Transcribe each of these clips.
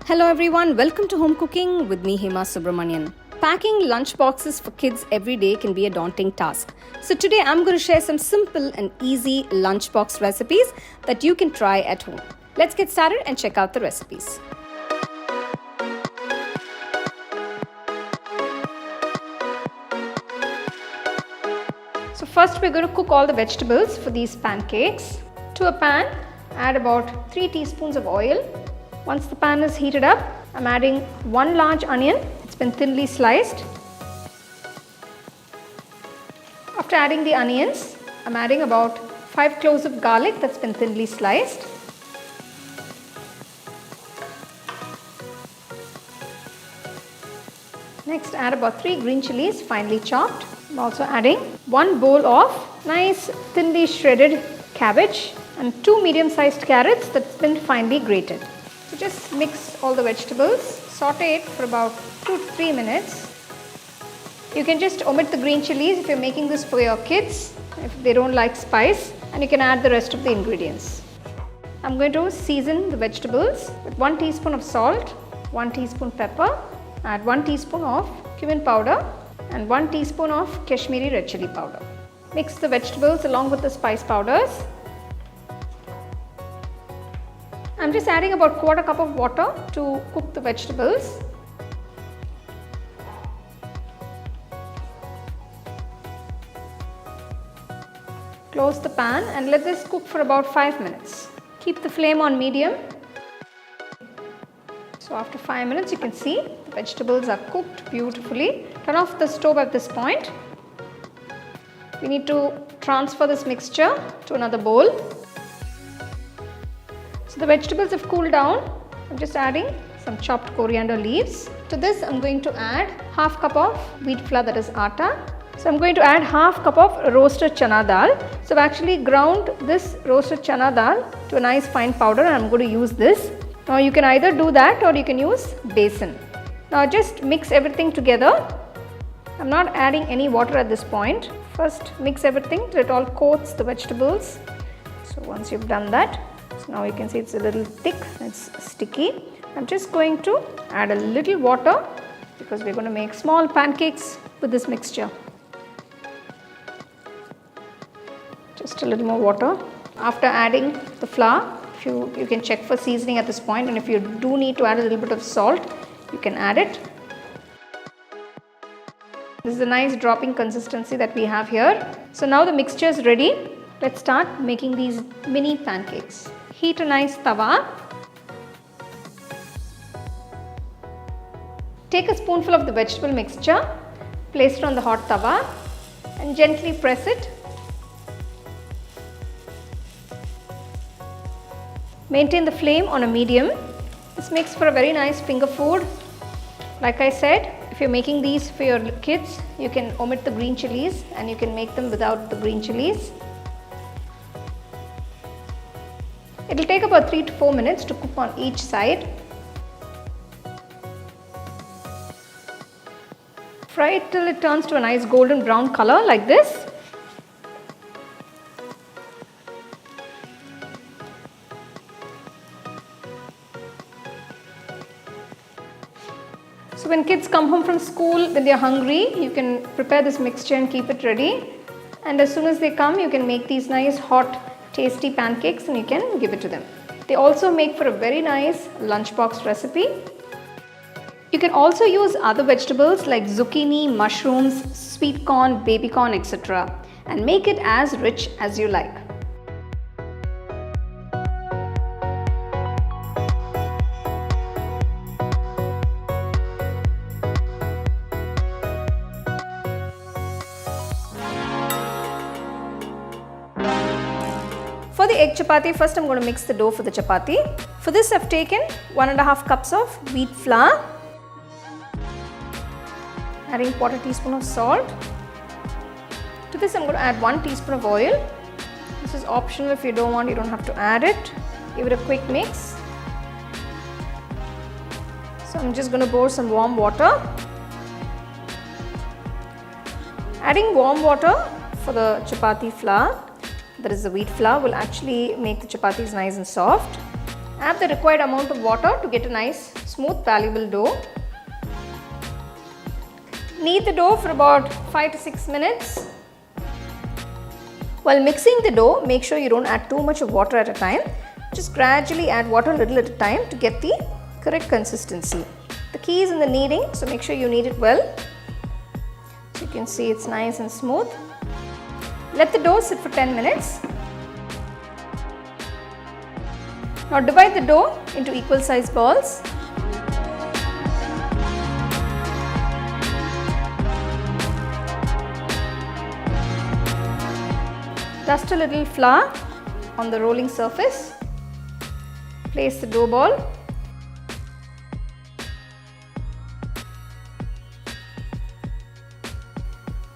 Hello everyone, welcome to Home Cooking with me Hema Subramanian. Packing lunch boxes for kids every day can be a daunting task. So today I'm going to share some simple and easy lunchbox recipes that you can try at home. Let's get started and check out the recipes. So first we're going to cook all the vegetables for these pancakes. To a pan, add about 3 teaspoons of oil. Once the pan is heated up, I'm adding 1 large onion. It's been thinly sliced. After adding the onions, I'm adding about 5 cloves of garlic that's been thinly sliced. Next, add about 3 green chilies finely chopped. I'm also adding 1 bowl of nice thinly shredded cabbage and 2 medium-sized carrots that's been finely grated. So just mix all the vegetables, saute it for about 2 to 3 minutes. You can just omit the green chilies if you're making this for your kids, if they don't like spice, and you can add the rest of the ingredients. I'm going to season the vegetables with 1 teaspoon of salt, 1 teaspoon pepper, add 1 teaspoon of cumin powder and 1 teaspoon of Kashmiri red chili powder. Mix the vegetables along with the spice powders. I'm just adding about 1/4 cup of water to cook the vegetables. Close the pan and let this cook for about 5 minutes. Keep the flame on medium. So after 5 minutes you can see the vegetables are cooked beautifully. Turn off the stove at this point. We need to transfer this mixture to another bowl. So the vegetables have cooled down. I'm just adding some chopped coriander leaves. To this I'm going to add half cup of wheat flour, that is atta. So I'm going to add half cup of roasted chana dal. So I've actually ground this roasted chana dal to a nice fine powder and I'm going to use this. Now you can either do that or you can use besan. Now just mix everything together. I'm not adding any water at this point. First mix everything till it all coats the vegetables. So once you've done that, so now you can see it's a little thick, it's sticky. I'm just going to add a little water because we're going to make small pancakes with this mixture. Just a little more water. After adding the flour, you can check for seasoning at this point, and if you do need to add a little bit of salt, you can add it. This is a nice dropping consistency that we have here. So now the mixture is ready. Let's start making these mini pancakes. Heat a nice tawa. Take a spoonful of the vegetable mixture, place it on the hot tawa and gently press it. Maintain the flame on a medium. This makes for a very nice finger food. Like I said, if you're making these for your kids, you can omit the green chilies and you can make them without the green chilies. It will take about 3 to 4 minutes to cook on each side. Fry it till it turns to a nice golden brown color like this. So when kids come home from school, when they are hungry, you can prepare this mixture and keep it ready. And as soon as they come, you can make these nice hot tasty pancakes and you can give it to them. They also make for a very nice lunchbox recipe. You can also use other vegetables like zucchini, mushrooms, sweet corn, baby corn, etc. and make it as rich as you like. For the egg chapati, first I'm going to mix the dough for the chapati. For this I've taken 1.5 cups of wheat flour, adding 1/4 teaspoon of salt. To this I'm going to add 1 teaspoon of oil. This is optional. If you don't want, you don't have to add it. Give it a quick mix. So I'm just going to pour some warm water. Adding warm water for the chapati flour, that is the wheat flour, will actually make the chapatis nice and soft. Add the required amount of water to get a nice, smooth, malleable dough. Knead the dough for about 5 to 6 minutes. While mixing the dough, make sure you don't add too much of water at a time. Just gradually add water a little at a time to get the correct consistency. The key is in the kneading, so make sure you knead it well. So you can see it's nice and smooth. Let the dough sit for 10 minutes. Now divide the dough into equal size balls. Dust a little flour on the rolling surface. Place the dough ball.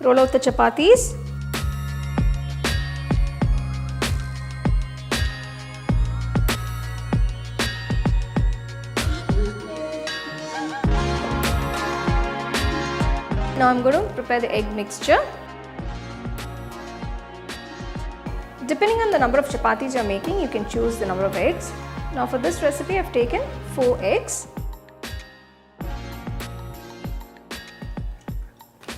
Roll out the chapatis. Now I am going to prepare the egg mixture. Depending on the number of chapatis you are making, you can choose the number of eggs. Now for this recipe I have taken 4 eggs.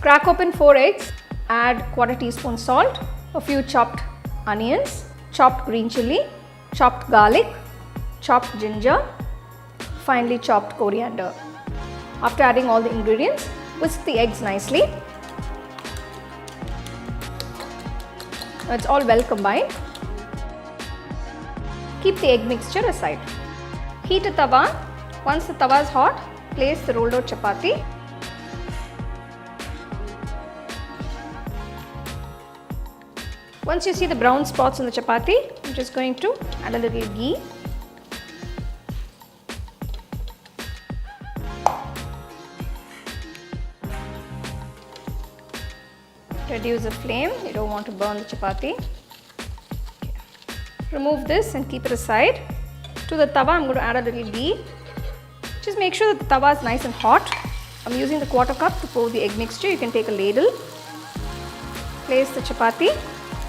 Crack open 4 eggs, add quarter teaspoon salt, a few chopped onions, chopped green chilli, chopped garlic, chopped ginger, finely chopped coriander. After adding all the ingredients, whisk the eggs nicely. Now it's all well combined. Keep the egg mixture aside. Heat a tawa. Once the tawa is hot, place the rolled out chapati. Once you see the brown spots on the chapati, I'm just going to add a little ghee. Reduce the flame, you don't want to burn the chapati. Okay. Remove this and keep it aside. To the tawa, I'm going to add a little ghee. Just make sure that the tawa is nice and hot. I'm using the quarter cup to pour the egg mixture. You can take a ladle. Place the chapati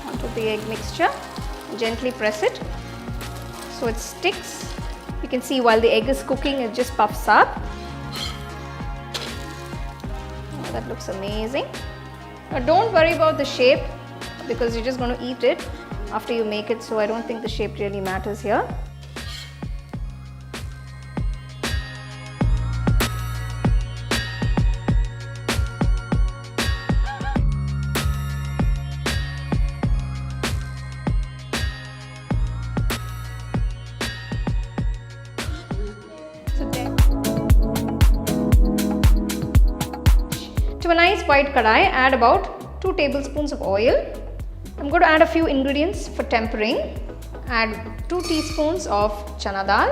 onto the egg mixture. Gently press it so it sticks. You can see while the egg is cooking, it just puffs up. Oh, that looks amazing. Now don't worry about the shape because you're just going to eat it after you make it, so I don't think the shape really matters here. To a nice white kadai, add about 2 tablespoons of oil. I'm going to add a few ingredients for tempering. Add 2 teaspoons of Chana Dal,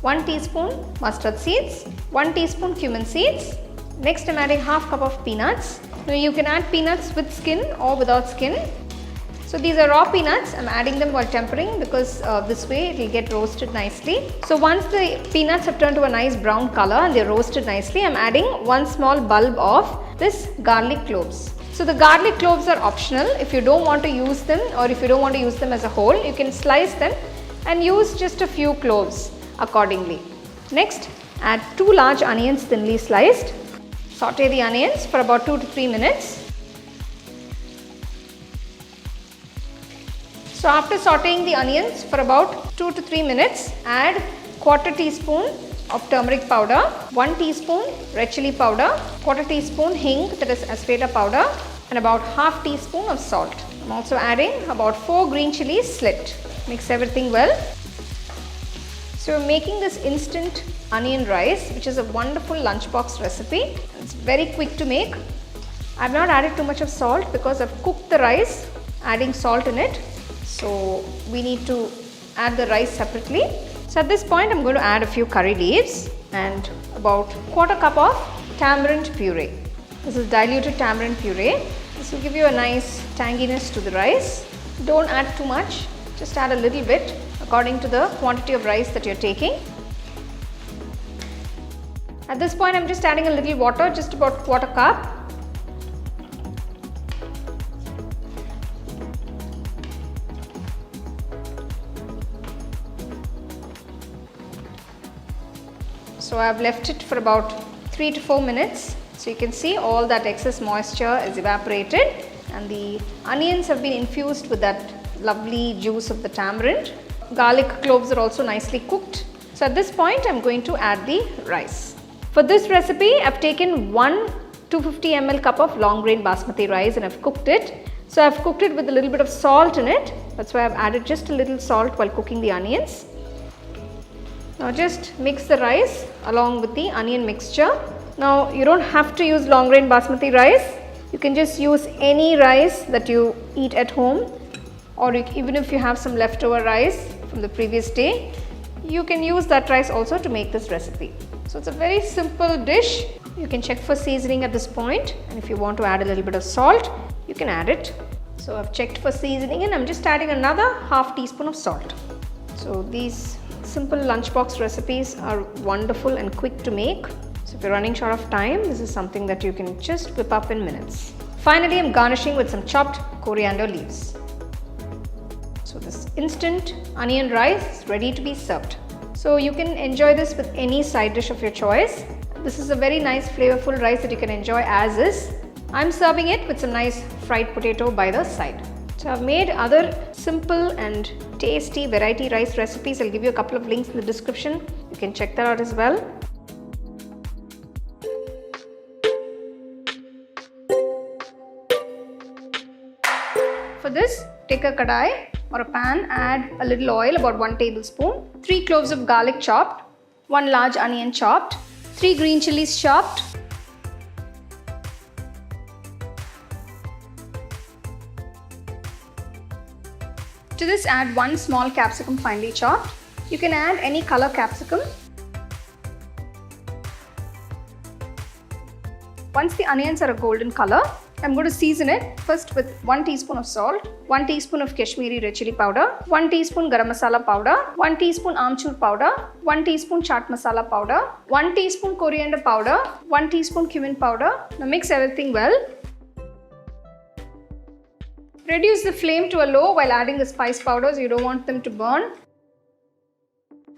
1 teaspoon mustard seeds, 1 teaspoon cumin seeds. Next I'm adding half cup of peanuts. Now you can add peanuts with skin or without skin. So these are raw peanuts. I'm adding them while tempering because this way it will get roasted nicely. So once the peanuts have turned to a nice brown color and they're roasted nicely, I'm adding 1 small bulb of this garlic cloves. So the garlic cloves are optional. If you don't want to use them or if you don't want to use them as a whole, you can slice them and use just a few cloves accordingly. Next, add 2 large onions thinly sliced. Saute the onions for about 2 to 3 minutes. So after sauteing the onions for about 2 to 3 minutes, add quarter teaspoon of turmeric powder, 1 teaspoon red chilli powder, quarter teaspoon hing, that is asafeta powder, and about half teaspoon of salt. I'm also adding about 4 green chilies slit. Mix everything well. So we're making this instant onion rice, which is a wonderful lunchbox recipe. It's very quick to make. I've not added too much of salt because I've cooked the rice adding salt in it. So we need to add the rice separately. So at this point I'm going to add a few curry leaves and about quarter cup of tamarind puree. This is diluted tamarind puree. This will give you a nice tanginess to the rice. Don't add too much, just add a little bit according to the quantity of rice that you're taking. At this point I'm just adding a little water, just about quarter cup. So I've left it for about 3 to 4 minutes. So you can see all that excess moisture is evaporated and the onions have been infused with that lovely juice of the tamarind. Garlic cloves are also nicely cooked. So at this point I'm going to add the rice. For this recipe I've taken 250 ml cup of long grain basmati rice and I've cooked it. So I've cooked it with a little bit of salt in it. That's why I've added just a little salt while cooking the onions. Now just mix the rice along with the onion mixture. Now you don't have to use long grain basmati rice. You can just use any rice that you eat at home, or even if you have some leftover rice from the previous day, you can use that rice also to make this recipe. So it's a very simple dish. You can check for seasoning at this point, and if you want to add a little bit of salt, you can add it. So I've checked for seasoning and I'm just adding another half teaspoon of salt. So these simple lunchbox recipes are wonderful and quick to make. So if you're running short of time, this is something that you can just whip up in minutes. Finally, I'm garnishing with some chopped coriander leaves. So this instant onion rice is ready to be served. So you can enjoy this with any side dish of your choice. This is a very nice flavorful rice that you can enjoy as is. I'm serving it with some nice fried potato by the side. So I've made other simple and tasty variety rice recipes. I'll give you a couple of links in the description. You can check that out as well. For this, take a kadai or a pan, add a little oil, about 1 tablespoon, 3 cloves of garlic chopped, 1 large onion chopped, 3 green chilies chopped, to this add 1 small capsicum finely chopped. You can add any color capsicum. Once the onions are a golden color, I'm going to season it first with 1 teaspoon of salt, 1 teaspoon of Kashmiri red chilli powder, 1 teaspoon garam masala powder, 1 teaspoon amchur powder, 1 teaspoon chaat masala powder, 1 teaspoon coriander powder, 1 teaspoon cumin powder. Now mix everything well. Reduce the flame to a low while adding the spice powders. You don't want them to burn.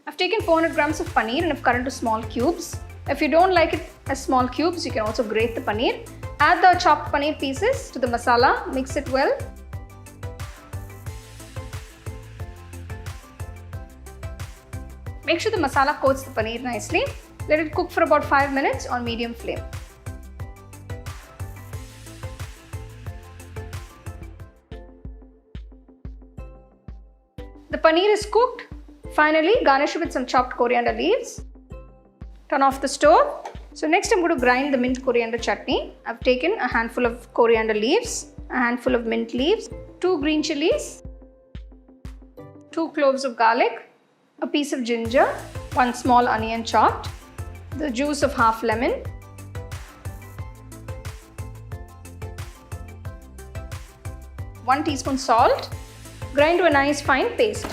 I've taken 400 grams of paneer and I've cut into small cubes. If you don't like it as small cubes, you can also grate the paneer. Add the chopped paneer pieces to the masala, mix it well. Make sure the masala coats the paneer nicely. Let it cook for about 5 minutes on medium flame. The paneer is cooked. Finally, garnish it with some chopped coriander leaves. Turn off the stove. So next I'm going to grind the mint coriander chutney. I've taken a handful of coriander leaves, a handful of mint leaves, 2 green chilies, 2 cloves of garlic, a piece of ginger, 1 small onion chopped, the juice of half lemon, 1 teaspoon salt. Grind to a nice fine paste.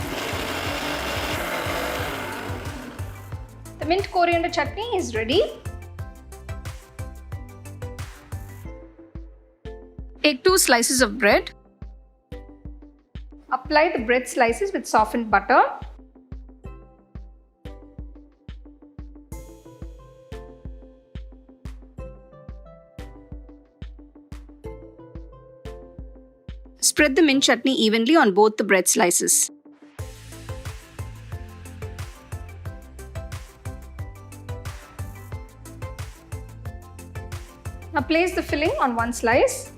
The mint coriander chutney is ready. Take 2 slices of bread. Apply the bread slices with softened butter. Spread the mint chutney evenly on both the bread slices. Now place the filling on one slice.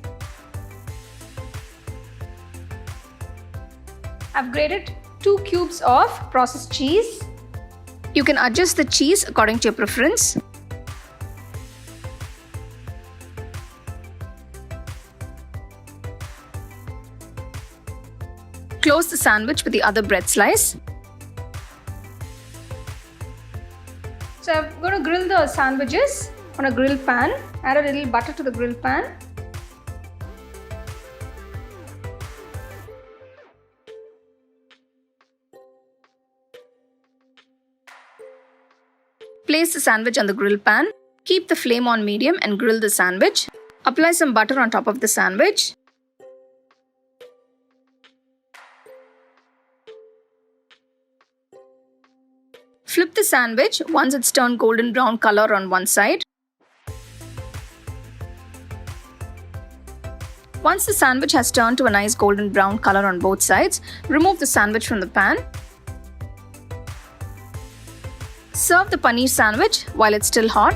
I've grated 2 cubes of processed cheese. You can adjust the cheese according to your preference. Close the sandwich with the other bread slice. So I'm going to grill the sandwiches on a grill pan. Add a little butter to the grill pan. Place the sandwich on the grill pan. Keep the flame on medium and grill the sandwich. Apply some butter on top of the sandwich. Flip the sandwich once it's turned golden brown color on one side. Once the sandwich has turned to a nice golden brown color on both sides, remove the sandwich from the pan. Serve the paneer sandwich while it's still hot.